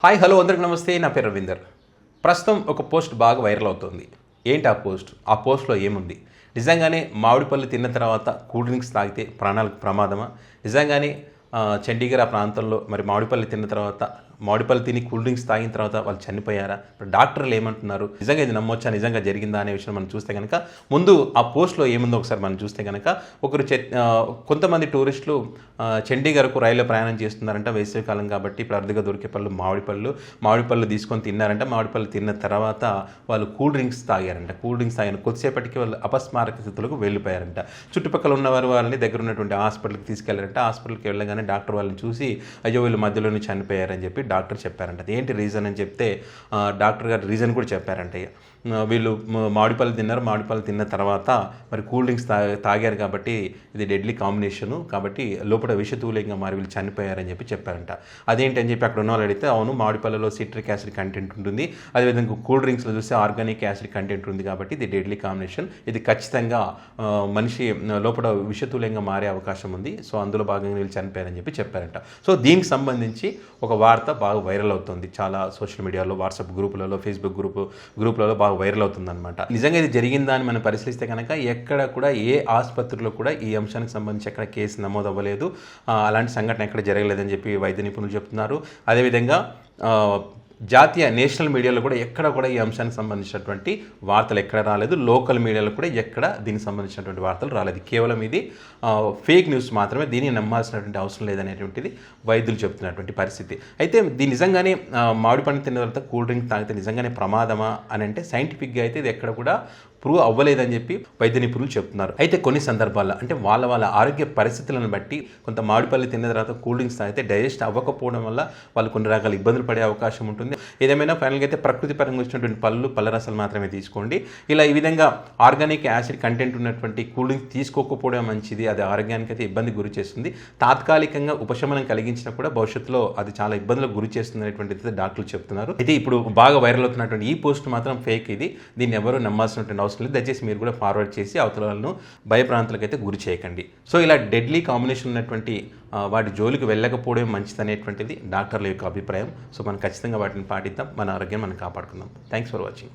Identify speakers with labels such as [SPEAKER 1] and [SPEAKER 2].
[SPEAKER 1] Hi hello అందరికి నమస్తే. నా పేరు రవీందర్. ప్రస్తుతం ఒక పోస్ట్ బాగా వైరల్ అవుతుంది. ఏంటి ఆ పోస్ట్లో ఏముంది? నిజంగానే మామిడి పళ్ళు తిన్న తర్వాత కూల్ డ్రింక్స్ తాగితే ప్రాణాలకు ప్రమాదమా? నిజంగానే చండీగఢ్ ఆ ప్రాంతంలో మరి మామిడి పళ్ళు తిన్న తర్వాత మామిడిపళ్ళు తిని కూల్ డ్రింక్స్ తాగిన తర్వాత వాళ్ళు చనిపోయారా? డాక్టర్లు ఏమంటున్నారు? నిజంగా ఇది నమ్మొచ్చా, నిజంగా జరిగిందా అనే విషయం మనం చూస్తే కనుక ముందు ఆ పోస్ట్లో ఏముందో ఒకసారి మనం చూస్తే కనుక కొంతమంది టూరిస్టులు చండీగఢ్కు రైల్లో ప్రయాణం చేస్తున్నారంట. వేసవికాలం కాబట్టి ఇప్పుడు అరుదుగా దొరికే పళ్ళు మామిడిపళ్ళు తీసుకొని తిన్నారంట. మామిడిపళ్ళు తిన్న తర్వాత వాళ్ళు కూల్ డ్రింక్స్ తాగారంట. కూల్ డ్రింక్స్ తాగిన కొద్దిసేపటికి వాళ్ళు అపస్మారక స్థితులకు వెళ్ళిపోయారంట. చుట్టుపక్కల ఉన్నవారు వాళ్ళని దగ్గర ఉన్నటువంటి హాస్పిటల్కి తీసుకెళ్లారంట. హాస్పిటల్కి వెళ్ళగానే డాక్టర్ వాళ్ళని చూసి అయ్యో వీళ్ళు మధ్యలోనే చనిపోయారని చెప్పి డాక్టర్ చెప్పారంట. ఏంటి రీజన్ అని చెప్తే డాక్టర్ గారు రీజన్ కూడా చెప్పారంట. వీళ్ళు మామిడిపళ్ళు తిన్న తర్వాత మరి కూల్ డ్రింక్స్ తాగారు కాబట్టి ఇది డెడ్లీ కాంబినేషను, కాబట్టి లోపల విషతూలంగా మారి వీళ్ళు చనిపోయారని చెప్పి చెప్పారంట. అదేంటి అని చెప్పి అక్కడ ఉన్న వాళ్ళు అడిగితే అవును, మామిడిపళ్ళలో సిట్రిక్ యాసిడ్ కంటెంట్ ఉంటుంది, అదేవిధంగా కూల్ డ్రింక్స్లో చూస్తే ఆర్గానిక్ యాసిడ్ కంటెంట్ ఉంది, కాబట్టి ఇది డెడ్లీ కాంబినేషన్, ఇది ఖచ్చితంగా మనిషి లోపల విషతూలంగా మారే అవకాశం ఉంది, సో అందులో భాగంగా వీళ్ళు చనిపోయారని చెప్పి చెప్పారంట. సో దీనికి సంబంధించి ఒక వార్త బాగా వైరల్ అవుతుంది. చాలా సోషల్ మీడియాలో, వాట్సాప్ గ్రూపులలో, ఫేస్బుక్ గ్రూపులలో బాగా వైరల్ అవుతుందన్నమాట. నిజంగా ఇది జరిగిందా అని మనం పరిశీలిస్తే కనుక ఎక్కడ కూడా ఏ ఆసుపత్రిలో కూడా ఈ అంశానికి సంబంధించి ఎక్కడ కేసు నమోదు అవ్వలేదు, అలాంటి సంఘటన ఎక్కడ జరగలేదని చెప్పి వైద్య నిపుణులు చెప్తున్నారు. అదేవిధంగా జాతీయ నేషనల్ మీడియాలో కూడా ఎక్కడ కూడా ఈ అంశానికి సంబంధించినటువంటి వార్తలు ఎక్కడ రాలేదు. లోకల్ మీడియాలో కూడా ఎక్కడ దీనికి సంబంధించినటువంటి వార్తలు రాలేదు. కేవలం ఇది ఫేక్ న్యూస్ మాత్రమే, దీన్ని నమ్మాల్సినటువంటి అవసరం లేదనేటువంటిది వైద్యులు చెప్తున్నటువంటి పరిస్థితి. అయితే దీని నిజంగానే మామిడి పండు తిన్న తర్వాత కూల్ డ్రింక్ తాగితే నిజంగానే ప్రమాదమా అని అంటే సైంటిఫిక్గా అయితే ఇది ఎక్కడ కూడా ప్రూవ్ అవ్వలేదని చెప్పి వైద్య నిపుణులు చెప్తున్నారు. అయితే కొన్ని సందర్భాల్లో అంటే వాళ్ళ ఆరోగ్య పరిస్థితులను బట్టి కొంత మామిడిపళ్ళు తిన్న తర్వాత కూల్ డ్రింక్స్ తాగితే డైజెస్ట్ అవ్వకపోవడం వల్ల వాళ్ళు కొన్ని రకాల ఇబ్బందులు పడే అవకాశం ఉంటుంది. ఏదేమైనా ఫైనల్గా అయితే ప్రకృతి పరంగా వచ్చినటువంటి పళ్ళ రసాలు మాత్రమే తీసుకోండి. ఈ విధంగా ఆర్గానిక్ యాసిడ్ కంటెంట్ ఉన్నటువంటి కూల్ డ్రింక్స్ తీసుకోకపోవడం మంచిది. అది ఆరోగ్యానికి అయితే ఇబ్బంది గురి చేస్తుంది. తాత్కాలికంగా ఉపశమనం కలిగించినా కూడా భవిష్యత్తులో అది చాలా ఇబ్బందులకు గురి చేస్తుంది అనేటువంటిది డాక్టర్లు చెప్తున్నారు. అయితే ఇప్పుడు బాగా వైరల్ అవుతున్నటువంటి ఈ పోస్ట్ మాత్రం ఫేక్. దీన్ని ఎవరు నమ్మాల్సినటువంటి అవసరం లేదు. దయచేసి మీరు కూడా ఫార్వర్డ్ చేసి అవతలను భయప్రాంతాలకు అయితే గురి చేయకండి. సో ఇలా డెడ్లీ కాంబినేషన్ ఉన్నటువంటి వాటి జోలికి వెళ్ళకపోవడం మంచిది అనేటువంటిది డాక్టర్ల యొక్క అభిప్రాయం. సో మనం ఖచ్చితంగా వాటిని పాటిద్దాం, మన ఆరోగ్యం మనం కాపాడుకుందాం. Thanks for watching.